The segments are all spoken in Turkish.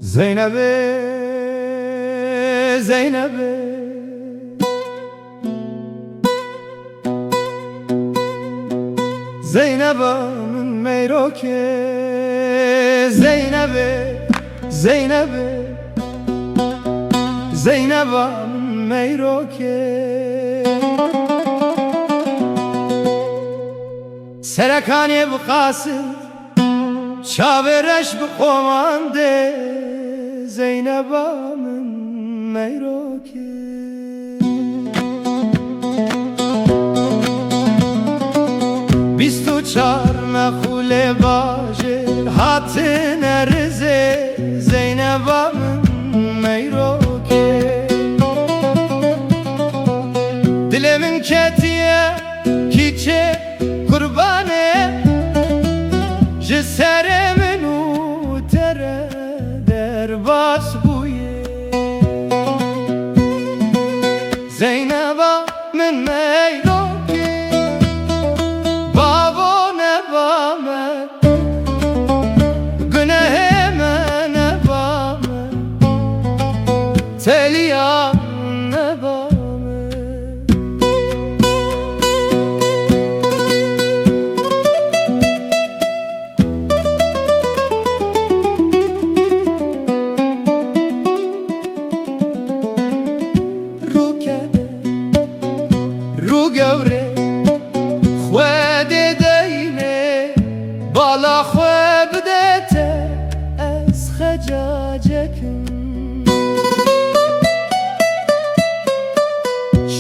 Zeynep'e, Zeynep'e, Zeynep'amın meyroke, Zeynep'e, Zeynep'e, Zeynep'amın meyroke. Serekane bu kasır, çavereş bu komande, Zeynep'amın meyroke. Biz tu çarme hule bajir hatın erze, Zeynep'amın meyroke. Dilimin ketiye kiçe kurbane, jiseremin utere derbas buye. Zeynep'amın meyroke, babo ne bame, günehime ne bame, teliyam ne bame. رو گوره خواه دیدینه بالا خواه بدته از خجاجکم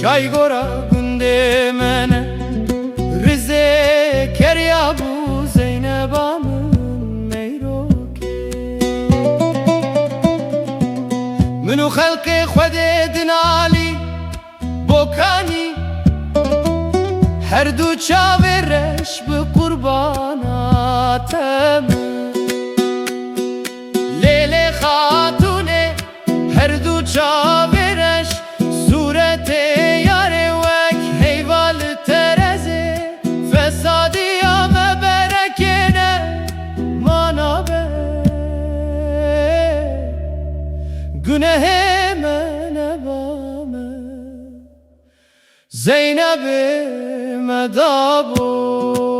شای گورا گنده منه رزه کریا بو زینبامın meyroke. منو خلق خود دنالی بوکانی her du çavereş bu kurbanatım. Lele hatune her du çavereş surete yare vek heyval tereze fesadiya me berekene manabe günehime nebame Zeynep'ime dabo.